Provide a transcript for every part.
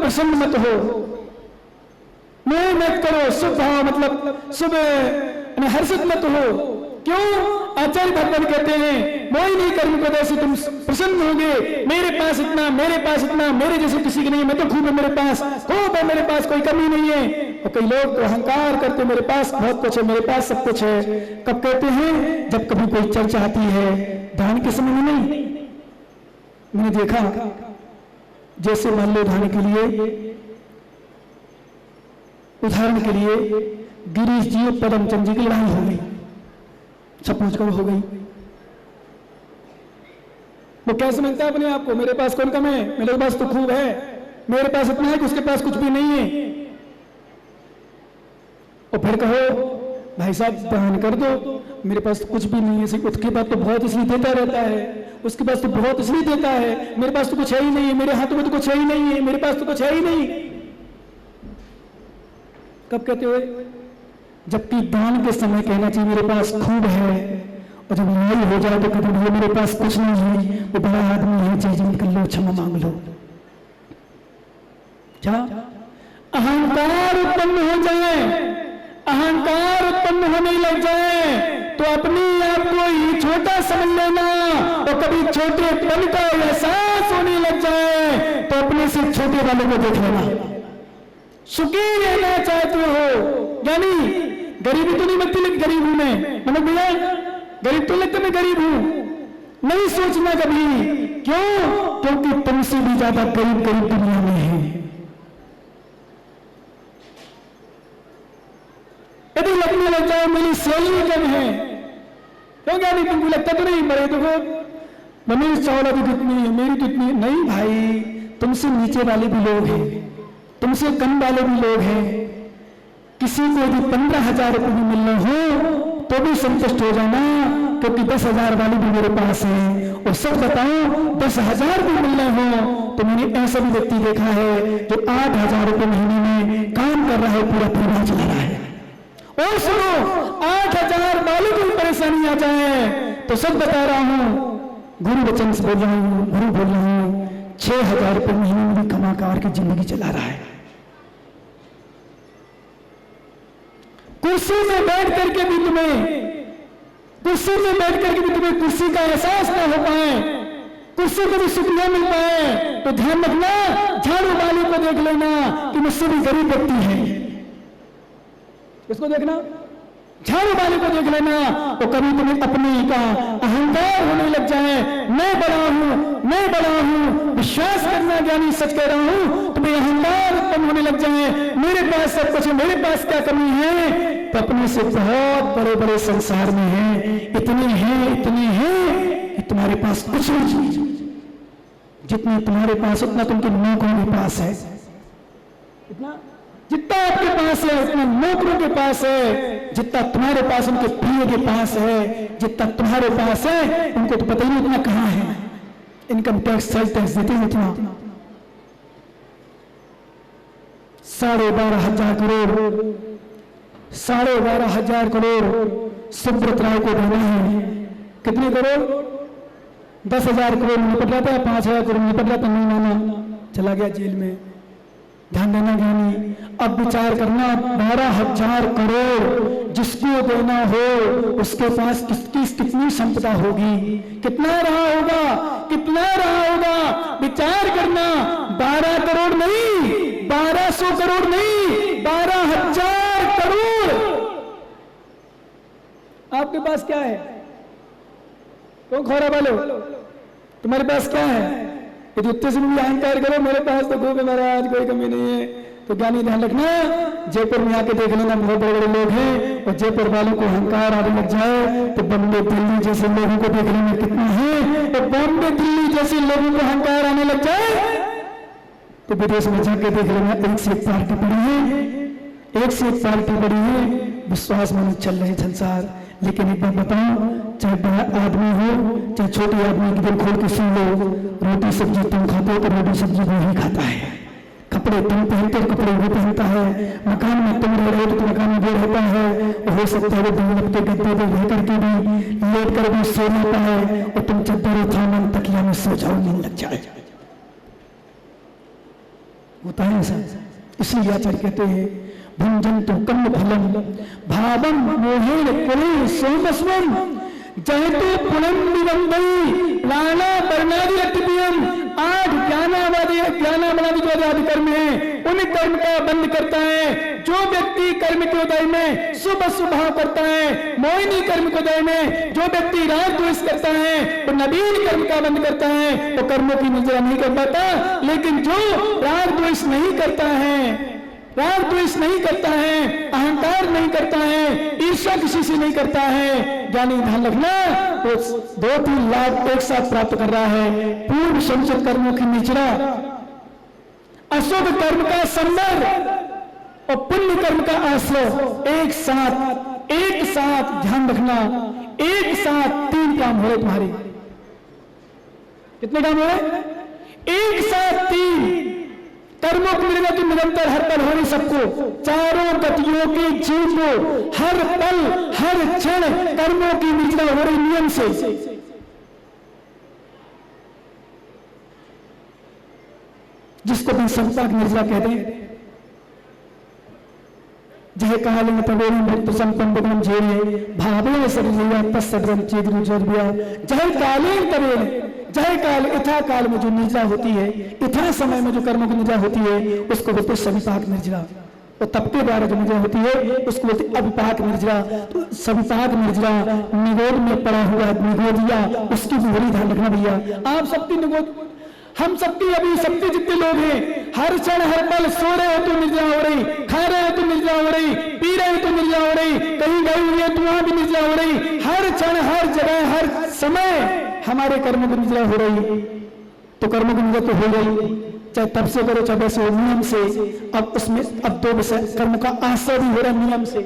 प्रसन्न मत हो, मोह मत करो, शुभ भाव मतलब शुभ हर्षित मत हो। क्यों? आचार्य भगवान कहते हैं मोह नहीं कर्म को से तुम प्रसन्न होगे। मेरे पास इतना, मेरे पास इतना, मेरे जैसे किसी की नहीं, मैं तो खूब है मेरे पास, खूब है मेरे पास, कोई कमी नहीं है। और कई लोग तो अहंकार करते मेरे पास बहुत कुछ है, मेरे पास सब कुछ है। कब कहते हैं? जब कभी कोई चर्चा आती है, ध्यान के समय में नहीं। मैंने देखा जैसे मान लो ध्यान के लिए, उदाहरण के लिए गिरीश जी और पदमचंद जी की लड़ाई हो गई, सपोज करो हो गई। वो क्या समझता है अपने आप को? मेरे पास कौन कम है, मेरे पास तो खूब है, मेरे पास इतना है कि उसके पास कुछ भी नहीं है। और फिर कहो भाई साहब दान कर दो, मेरे पास तो कुछ भी नहीं है, उसके पास तो बहुत इसलिए देता रहता है, उसके पास तो बहुत इसलिए देता है, मेरे पास तो कुछ है ही नहीं है, मेरे हाथों में तो कुछ है ही नहीं है, मेरे पास तो कुछ है ही नहीं। कब कहते हुए? जबकि दान के समय कहना चाहिए मेरे पास खूब है, और जब लड़ाई हो जाए तो कहते हैं मेरे पास कुछ नहीं है, वो बड़ा आदमी है, चीज निकल लो, क्षमा मांग लो। क्या अहंकार उत्पन्न हो जाए, अहंकार उत्पन्न होने लग जाए तो अपने आप को ही छोटा समझ लेना, और कभी छोटे पन का एहसास होने लग जाए तो अपने से छोटे वालों को देख लेना। सुखी रहना चाहते हो, यानी गरीबी तो नहीं लगती, लेकिन गरीब हूं मैं, मतलब भैया गरीब तो लगता मैं गरीब हूं, नहीं सोचना कभी। क्यों? क्योंकि तुमसे भी ज्यादा गरीब गरीब दुनिया में है। यदि लगने लग जाए मेरी सैलरी कम है, क्यों? क्या नहीं, तुमको लगता तो नहीं बड़े देखो मनीष चावला भी कितनी है, मेरी तो इतनी नहीं। भाई तुमसे नीचे वाले भी लोग हैं, तुमसे कम वाले भी लोग हैं। किसी को यदि 15,000 रुपये भी मिलने हो तो भी संतुष्ट हो जाना, क्योंकि 10,000 वाले भी मेरे पास है। और सब बताओ 10,000 भी मिलने हो तो मैंने ऐसा भी व्यक्ति देखा है जो 8,000 रुपये महीने में काम कर रहा है, पूरा परिवार चला रहा है। और सुनो 8,000 वालों को परेशानी आ जाए तो सब बता रहा हूं, गुरु वचन से बोल रहा हूं, गुरु बोल रहा हूं, 6,000 रुपये महीने में भी कमा कार की जिंदगी चला रहा है। कुर्सी में बैठ करके भी तुम्हें, कुर्सी में बैठ करके भी तुम्हें कुर्सी का एहसास ना हो पाए, कुर्सी को भी सुख न मिल पाए तो ध्यान रखना, झाड़ू वाले को देख लेना कि मुझसे भी गरीब व्यक्ति है। इसको देखना, झाड़ू वाले को देख लेना, तो कभी तुम्हें अपने का अहंकार होने लग जाए, मैं बड़ा हूं, मैं बड़ा हूं। विश्वास करना ज्ञानी, सच कह रहा हूं, तुम्हें अहंकार उत्पन्न होने लग जाए, मेरे पास सब कुछ है, मेरे पास क्या कमी है, तो अपने से बहुत बड़े बड़े संसार में है, इतने हैं कि तुम्हारे पास कुछ नहीं। जितने तुम्हारे पास उतना तुमके नौकरों के पास है, इतना जितना आपके पास है उतना नौकरों के पास है, जितना तुम्हारे पास उनके प्रिय के पास है, जितना तुम्हारे पास है उनको तो पता ही नहीं उतना कहां है। इनकम टैक्स, सेल टैक्स देते हैं उतना 12,500 करोड़, 12,500 करोड़ सुब्रत राय को देना है। कितने करोड़? 10,000 करोड़ निपट रहा था, 5,000 करोड़ निपट रहा था, नहीं माना, चला गया जेल में। ध्यान देना ज्ञानी, अब विचार करना, 12,000 करोड़ जिसको देना हो उसके पास कितनी संपदा होगी, कितना रहा होगा, कितना रहा होगा। विचार करना, 12 करोड़ नहीं, 1200 करोड़ नहीं, 12,000 करोड़ आपके पास क्या है? कौन खोरा वाले हो? तुम्हारे पास क्या है? यदि उत्ते से भी अहंकार करो मेरे पास तो खूब है महाराज, कोई कमी नहीं है, तो ज्ञानी ध्यान रखना, जयपुर में आके देख लेना, बहुत बड़े बड़े लोग हैं, और जयपुर वालों को अहंकार आने लग जाए तो बॉम्बे दिल्ली जैसे लोगों को देख लेना कितना है, तो बॉम्बे दिल्ली जैसे लोगों को अहंकार आने लग जाए तो विदेश में जाके देख लेना, एक से एक पार्टी बड़ी है, एक से एक पार्टी बड़ी है, विश्वास मानो चल रहे संसार। लेकिन एक बात बताऊं, चाहे बड़ा आदमी हो चाहे छोटे आदमी की दिल खोल के सुन लो, रोटी सब्जी तुम खाते हो तो रोटी सब्जी वो ही खाता है, कपड़े तुम पहनते हो कपड़े वो पहनता है, मकान में तुम रह रहे हो तो मकान में वो रहता है। हो सकता है वो दुनिया के गद्दे पे रह करके भी लेट कर भी सो लेता है, और तुम चद्दर थामन तकिया में सो जाओ, नींद लग जाए। होता है ऐसा। इसलिए आचार्य कहते हैं भुंजंतु कर्म फलम भावम मोहेन कुले सोमस्वम जयतु पुनम निवंदई लाना वर्णादि अतिपियम। 8 ज्ञानावधि जो आदि कर्म है उन कर्म का बंद करता है। जो व्यक्ति कर्म के उदय में शुभ स्वभाव करता है, मोहिनी कर्म के उदय में जो व्यक्ति राग द्वेष करता है वो नवीन कर्म का बंद करता है, वो कर्मों की निजरा नहीं कर पाता। लेकिन जो राग द्वेष नहीं करता है, राग द्वेष नहीं करता है, अहंकार नहीं करता है, ईर्ष्या किसी से नहीं करता है, ज्ञानी ध्यान रखना वो 2-3 लाभ एक साथ प्राप्त कर रहा है। पूर्व संचित कर्मों की निचरा, अशुभ कर्म का संबर और पुण्य कर्म का आश्रय एक साथ ध्यान रखना। एक साथ 3 काम हो रहे तुम्हारे। कितने काम हो रहे? एक साथ 3 कर्मों की निजरा तो निरंतर हर पल हो रही सबको। चारों गतियों के जीव को हर पल हर क्षण कर्मों की निजरा हो रही नियम से। जिसको भी संसार निजरा कहते हैं। जय कालिंग तवेरी मृत्यु संपन्न झेले भावे सरिया तत्सद्रम चेद्रु जरबिया। जय कालिंग तवेरी, जय काल इथा काल में जो निर्जरा होती है, इथा समय में जो कर्मों की निर्जरा होती है उसको बोलते सविपाक निर्जरा। और तप के द्वारा जो निर्जरा होती है उसको बोलते अविपाक निर्जरा। तो सविपाक निर्जरा निगोद में पड़ा हुआ निगोदिया, उसकी भी बड़ी ध्यान रखना भैया। आप सबकी निगोद, हम सबकी अभी सबके जितने लोग हैं हर क्षण हर पल सो रहे हो तो निर्जरा हो रही, खा रहे हो तो निर्जरा हो रही, पी रहे हो तो निर्जरा हो रही, कहीं गई हुई है तो वहां भी निर्जरा हो रही। हर क्षण हर जगह हर समय हमारे कर्मों की निजरा हो रही। तो कर्मों की निजरा तो हो गई, चाहे तब से करो चाहे वैसे हो नियम से। अब उसमें अब 2 विषय कर्म का आश्रय भी हो रहा नियम से।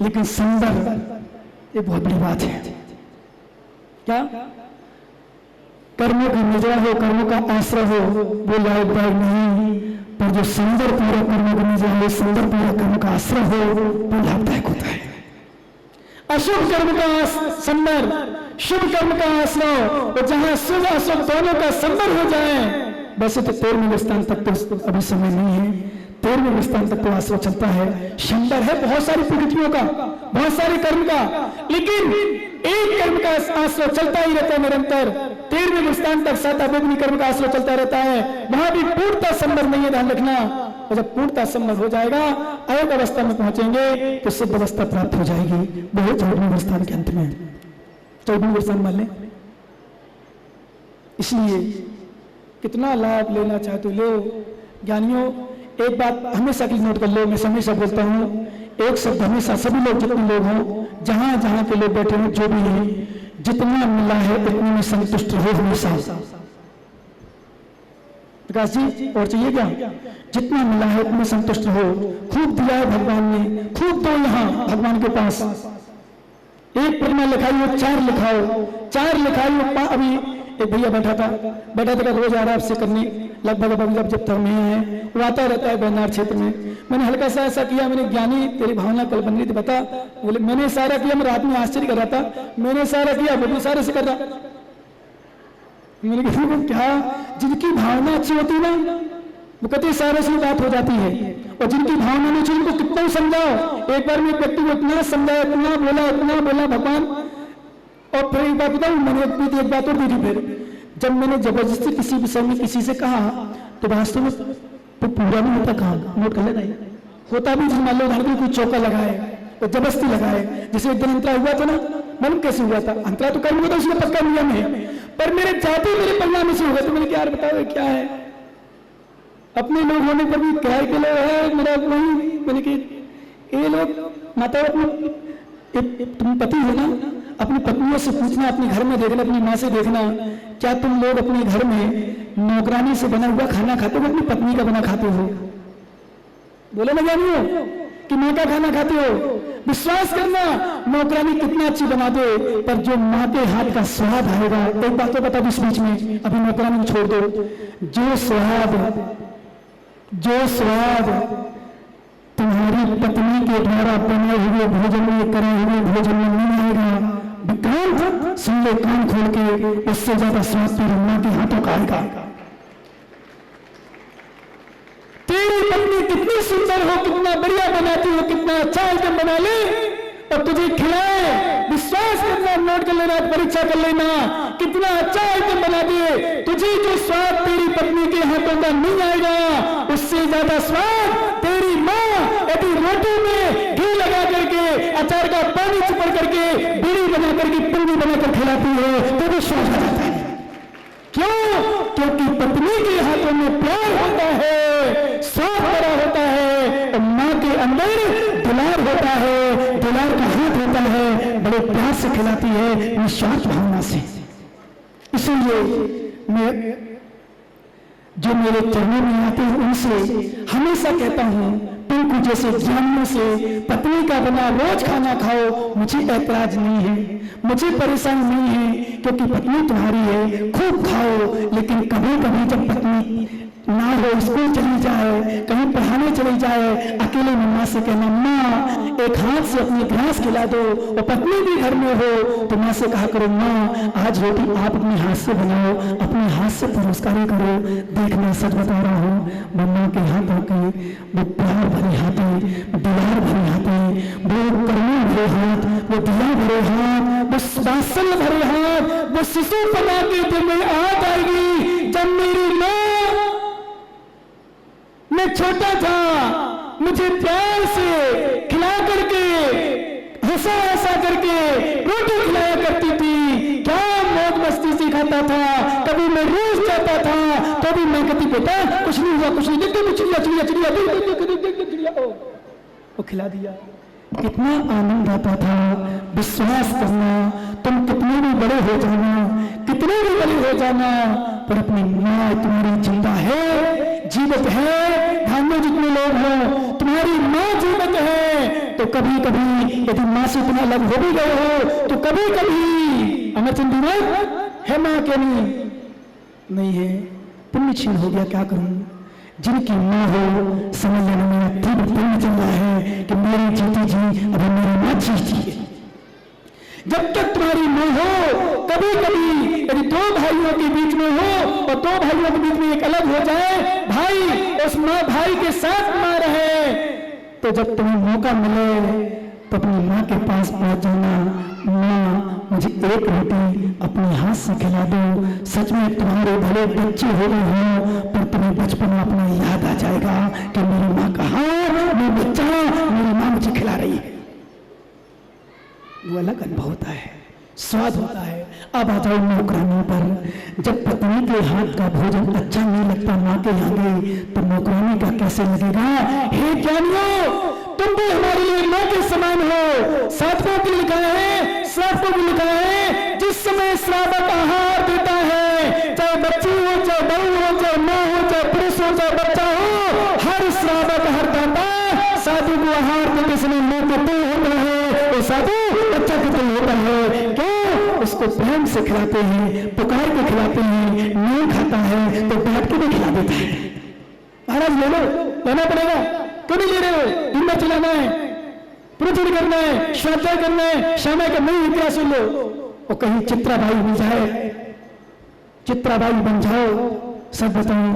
लेकिन संदर्भ ये बहुत बड़ी बात है। क्या कर्मों की निजरा हो, कर्मों का आश्रय हो वो लाभदायक नहीं, पर जो संदर्भ पूरा कर्मों की निजरा हो, संदर्भ पूरा कर्म का आश्रय हो वो लाभदायक होता है। अशुभ कर्म का संदर्भ, शुभ कर्म का आश्रय, और जहां शुभ अशुभ दोनों का संदर्भ हो जाए। वैसे तो 13वें स्थान तक तो अभी समय नहीं है, 13वें स्थान तक तो आश्रय चलता है। संदर्भ है बहुत सारी प्रकृतियों का, बहुत सारे कर्म का, लेकिन एक कर्म का आश्रय चलता ही रहता है निरंतर। 13वें स्थान तक साताभोगनी कर्म का आश्रय चलता रहता है। वहां भी पूर्णता संदर्भ नहीं है, ध्यान रखना। और जब पूर्णता संदर्भ हो जाएगा, अयोग अवस्था में पहुंचेंगे तो सिद्ध अवस्था प्राप्त हो जाएगी। वो 14वें स्थान के अंत में, 14वें स्थान मान लें। इसलिए कितना लाभ लेना चाहते हो लो। ज्ञानियों एक बात हमेशा की नोट कर लो, मैं हमेशा बोलता हूँ एक शब्द हमेशा सभी लोग जितने लोग हों, जहां जहां के लोग बैठे हों, जो भी है, जितना मिला है उतने में संतुष्ट रहो हमेशा। प्रकाश जी और चाहिए क्या? जितना मिला है उतने संतुष्ट रहो। खूब दिया है भगवान ने, खूब दो यहाँ भगवान के पास। एक पन्ना लिखाई हो 4 लिखाओ, 4 लिखाई हो। अभी एक भैया बैठा था रोज आ रहा आपसे करने, लगभग जब तक नहीं है वो आता रहता है बैनार क्षेत्र में। मैंने हल्का सा ऐसा किया, मैंने ज्ञानी तेरी भावना कल बन रही थी बता। बोले मैंने सारा किया, मैं रात में आश्चर्य कर रहा था, मैंने सारा किया वो भी सारे से कर रहा। मैंने कहा क्या, जिनकी भावना अच्छी होती ना वो कहते सारे से बात हो जाती है, और जिनकी भावना नहीं चाहिए उनको कितना समझाओ। एक बार में व्यक्ति को इतना समझाया, इतना बोला भगवान। और फिर एक बात बताऊं, मैंने एक बात और दी। फिर जब मैंने जबरदस्ती किसी विषय में किसी से कहा तो वास्तव में तो पूरा नहीं होता काम, नोट कर लेना होता भी। मान लो उदाहरण कोई चौका लगाए तो जबरदस्ती लगाए, जैसे एक दिन अंतरा हुआ था ना, मालूम कैसे हुआ था? अंतरा तो कर्म हुआ था, उसमें पक्का नियम है, पर मेरे जाते मेरे परिणाम से हुआ। तो मैंने क्या बताओ क्या है, अपने लोग होने पर भी क्या के लोग है मेरा वही। मैंने कि ये लोग माता तुम पति हो ना, अपनी पत्नियों से पूछना, अपने घर में देखना, अपनी माँ से देखना, क्या तुम लोग अपने घर में नौकरानी से बना हुआ खाना खाते हो, अपनी पत्नी का बना खाते हो? बोले ना जानियो कि माँ का खाना खाते हो। विश्वास करना, नौकरानी कितना अच्छी बना दे, पर जो माँ के हाथ का स्वाद आएगा। एक बात तो बता दो इस बीच में, अभी नौकरानी छोड़ दो, जो स्वाद तुम्हारी पत्नी के द्वारा बने हुए भोजन में, करे हुए भोजन में नहीं आएगा, विक्रांत सुन ले कान खोल के, उससे ज्यादा स्वाद तेरी मां के हाथों का आएगा। कितनी सुंदर हो, कितना बढ़िया बनाती हो, कितना अच्छा आइटम बना ले और तुझे खिलाए, विश्वास करना, नोट कर लेना, परीक्षा कर लेना, कितना अच्छा आइटम बना दिए, तुझे जो स्वाद तेरी पत्नी के हाथों का नहीं आएगा, उससे ज्यादा स्वाद तेरी माँ यदि रोटी में घी लगा करके, अचार का पानी चिपड़ करके, बीड़ी बना करके, पिंडी बनाकर खिलाती है तो विश्वास हो जाता है। क्यों? क्योंकि पत्नी के हाथों में प्यार होता है, स्वाद भरा होता है, और माँ के अंदर दुलार होता है, दुलार का हाथ होता है, बड़े प्यार से खिलाती है, निस्वार्थ भावना से। इसलिए मैं जो मेरे चरणों में आते हैं उनसे हमेशा कहता हूं, तुमको जैसे जानने से पत्नी का बना रोज खाना खाओ, मुझे ऐतराज नहीं है, मुझे परेशानी नहीं है, क्योंकि पत्नी तुम्हारी है, खूब खाओ। लेकिन कभी कभी जब पत्नी ना हो, स्कूल चली जाए, कहीं पढ़ाने चली जाए, अकेले में माँ से कहना, माँ एक हाथ से अपनी घास खिला दो, और पत्नी भी घर में हो तो माँ से कहा करो, माँ आज रोटी आप अपने हाथ से बनाओ, अपने हाथ से पुरस्कारी करो। देखना, सच बता रहा हूँ, वो माँ के हाथों के वो प्यार भरे हाथें, दुलार भरे हाथें, वो करुणा भरे हाथ, वो दिया भरे हाथ, वो वात्सल्य भरे हाथ, वो शिशु पना के दिन में याद आएगी जब मेरी माँ, मैं छोटा था, मुझे प्यार से खिला करके, हंसा हंसा करके रोटी खिलाया करती थी, क्या मौज मस्ती से खाता था, कभी मैं रूस जाता था तो भी मैं कहती, बेटा कुछ नहीं हुआ, कुछ नहीं, देखो चिड़िया चिड़िया चिड़िया चिड़िया, वो खिला दिया। कितना आनंद आता था। विश्वास करना, तुम कितने भी बड़े हो जाना, कितने भी बड़े हो जाना, पर अपनी माँ तुम्हारी जिंदा है, जीवित है। ध्यान में जितने लोग हो, तुम्हारी माँ जीवित है, तो कभी कभी यदि माँ से तुम अलग हो भी गए हो तो कभी कभी अमरचंद दीवार है माँ के नहीं है, पुण्य क्षीण हो गया, क्या करूं। जिनकी माँ हो, समझ लेना मेरा तीव्र पुण्य चल रहा है कि मेरी जीती जी अभी मेरी माँ जीती है। जब तक तुम्हारी माँ हो, कभी कभी यदि दो भाइयों के बीच में हो और दो भाइयों के बीच में एक अलग हो जाए, भाई उस माँ भाई के साथ माँ रहे, तो जब तुम्हें मौका मिले तो अपनी माँ के पास पहुंच जाना, माँ मुझे एक रोटी अपने हाथ से खिला दो। सच में तुम्हारे भले बच्चे हो गए हो, पर तुम्हें बचपन में अपना याद आ जाएगा कि मेरी माँ कहाँ, मैं बच्चा, मेरी माँ मुझे खिला रही है। वो अलग अनुभव होता है, स्वाद होता है। अब आ जाओ नौकरानी पर। जब पत्नी के हाथ का भोजन अच्छा नहीं लगता माँ के यहाँ गई, तो नौकरानी का कैसे लगेगा। हे ज्ञानियों, तुम भी हमारे लिए माँ के समान हो। साधकों को लिखा है, श्रावकों को लिखा है, जिस समय श्रावक आहार देता है, चाहे बच्ची हो, चाहे बहू हो, चाहे माँ हो, चाहे पुरुष हो, चाहे बच्चा हो, हर श्रावक हर दाता साधु को आहार देते समय मुंह के तय होता है, वो साधु बच्चा के तय होता है। क्यों? उसको प्रेम से खिलाते हैं, पुकार के खिलाते हैं, नहीं खाता है तो डांट के भी खिला देता है। महाराज ले लो, लेना पड़ेगा, क्यों नहीं ले रहे हो। दिन में चलाना है, प्रचुर करना है, स्वाध्याय करना है, श्यामा का नहीं इतिहास सुन लो। और कहीं चित्राबाई बन जाए, चित्राबाई बन जाओ। सब बताओ,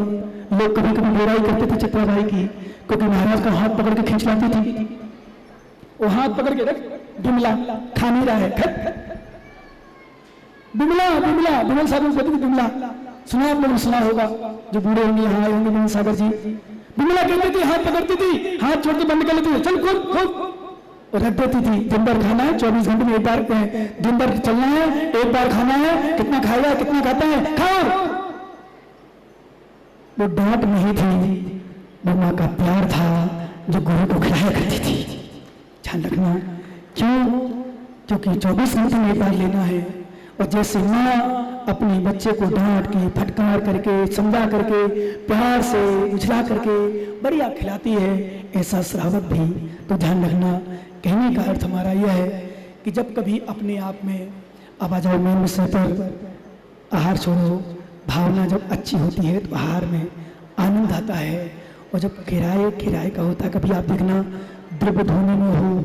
लोग कभी कभी बुराई करते थे चित्राबाई की, क्योंकि महाराज का हाथ पकड़ के खींच लाती थी। वो हाथ पकड़ के रख, बिमला खा नहीं रहा है, बिमला बिमला बिमल सागर कहते थे बिमला। सुना आप लोगों सुना होगा, जो बूढ़े होंगे यहाँ आए होंगे, बिमल सागर जी। बिमला कहती थी, हाथ पकड़ती थी, हाथ छोड़ के बंद कर लेती थी, चल खोल खोल, और रख देती थी। दिन भर खाना है, 24 घंटे में एक बार, दिन भर चलना है, एक बार खाना है, कितना खाएगा, कितना खाता है, खाओ। वो डांट नहीं थी, वो माँ का प्यार था जो गुरु को खिलाया करती थी। ध्यान रखना, क्यों? क्योंकि 24 घंटे में एक बार लेना है। और जैसे माँ अपने बच्चे को डांट के, फटकार करके, समझा करके, प्यार से उछला करके बढ़िया खिलाती है, ऐसा श्रावक भी। तो ध्यान रखना, कहने का अर्थ हमारा यह है कि जब कभी अपने आप में, अब आ जाओ मेन विषय पर, आहार छोड़ो। भावना जब अच्छी होती है तो आहार में आनंद आता है। और जब किराए का होता है, कभी आप देखना द्रव्य धोने में हो,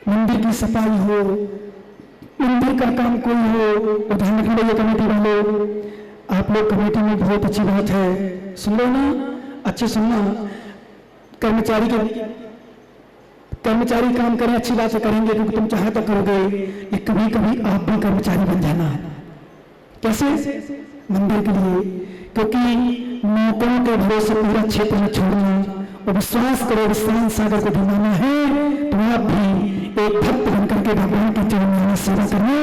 मंदिर की सफाई हो, मंदिर का काम कोई हो, ध्यान रखना ये कमेटी वालों, आप लोग कमेटी में बहुत अच्छी बात है, सुन लो ना, अच्छे सुनना। कर्मचारी काम करें, अच्छी बात से करेंगे क्योंकि तुम चाहे तो करोगे, लेकिन कभी कभी आप भी कर्मचारी बन जाना। कैसे? मंदिर के लिए, क्योंकि नौकरों के भरोसे पूरा क्षेत्र में छोड़ना और विश्वास करो विश्राम सागर को ढूंढना है, तो आप भी एक भक्त बनकर के भगवान के चरण में सेवा करना।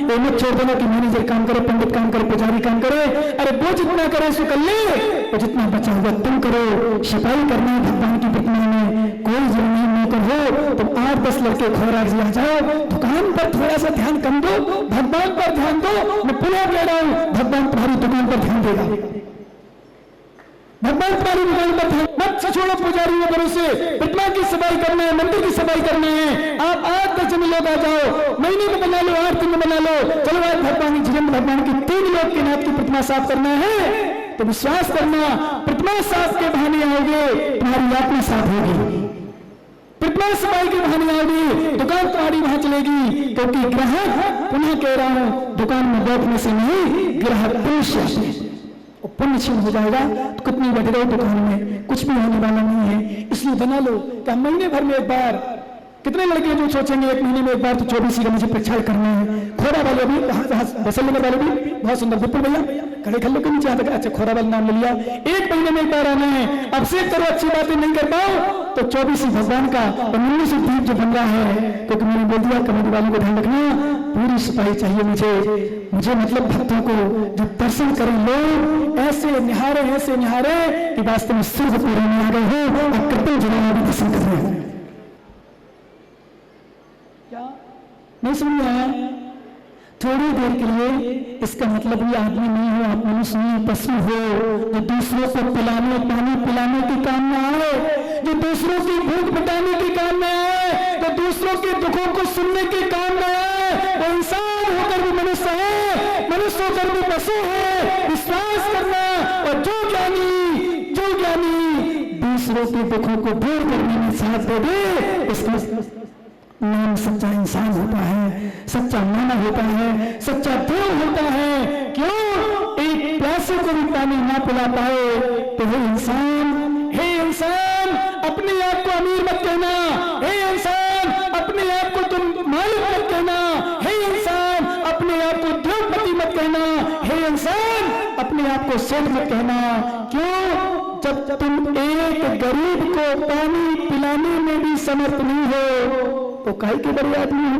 ये मत छोड़ देना कि मैनेजर काम करे, पंडित काम करे, पुजारी काम करे। अरे वो जितना करे सो कर ले, और जितना बचा हुआ तुम करो। सफाई करना है भगवान की प्रतिमा में, कोई जरूरी नौकर हो तो 8-10 लड़के खोरा आ जाओ, दुकान पर थोड़ा सा ध्यान कम दो, भगवान पर ध्यान दो। मैं पुनः कह रहा हूं, भगवान तुम्हारी दुकान पर ध्यान देगा, भगवान तुम्हारी दुकान पर ध्यान मत छोड़ो। पुजारी में भरोसे प्रतिमा की सफाई करना है, मंदिर की सफाई करना है। आप 8-10 जन लोग आ जाओ, महीने में बना लो, 8 दिन में बना लो, चलो आज भगवान जिरंद भगवान की 3 लोग के नाथ की प्रतिमा साफ करना है, तो विश्वास करना प्रतिमा साफ के बहाने आओगे, तुम्हारी आत्मा साफ होगी। प्रतिमा सफाई के बहाने आओगे, दुकान तुम्हारी वहां चलेगी, क्योंकि ग्राहक, पुनः कह रहा हूं, दुकान में बैठने से नहीं, ग्राहक पुण्य और पुण्य क्षीण हो जाएगा तो कितनी बैठे रहो दुकान में, कुछ भी होने वाला नहीं है। इसलिए बना लो कि महीने भर में एक बार, कितने लड़के जो सोचेंगे एक महीने में एक बार तो 24 का मुझे परीक्षा करना है। खोरा वाले भी, बसल नगर वाले भी बहुत सुंदर, विपुल भैया खड़े खल्लों के नीचे आता, अच्छा खोरा वाले नाम ले लिया, एक महीने में एक बार आना है। अब से करो, अच्छी बातें नहीं कर पाओ तो 24 भगवान का और 19 दीप जो बन रहा है, क्योंकि मैंने बोल दिया कमेटी वालों को ध्यान रखना, पूरी सफाई चाहिए मुझे मतलब भक्तों को जब दर्शन करें लोग ऐसे निहारे कि वास्तव में स्वर्ग पूरे में आ गए हो और कृपण जगह भी दर्शन कर रहे हैं। क्या नहीं समझ आया? थोड़ी देर के लिए इसका मतलब ये आदमी नहीं हो, आप मनुष्य नहीं, पशु हो, जो दूसरों को पिलाने पानी पिलाने के काम में आए, जो दूसरों की भूख मिटाने के काम में आए, तो दूसरों के दुखों को सुनने के काम में आए, वो इंसान होकर भी मनुष्य है, मनुष्य होकर भी पशु है। विश्वास करना, और जो ज्ञानी दूसरों के दुखों को दूर करने में साथ दे दे, इसका नाम सच्चा इंसान होता है, सच्चा मानव होता है, सच्चा देव होता है। क्यों? एक प्यासे को भी पानी ना पिला पाए तो हे इंसान अपने आप को अमीर मत कहना, हे इंसान अपने आप को तुम मालिक मत कहना, हे इंसान अपने आप को द्रौपदी मत कहना, हे इंसान अपने आप को सेठ मत कहना। क्यों? जब तुम एक गरीब को पानी पिलाने में भी समर्थ नहीं हो तो काहे के बड़े आदमी हो।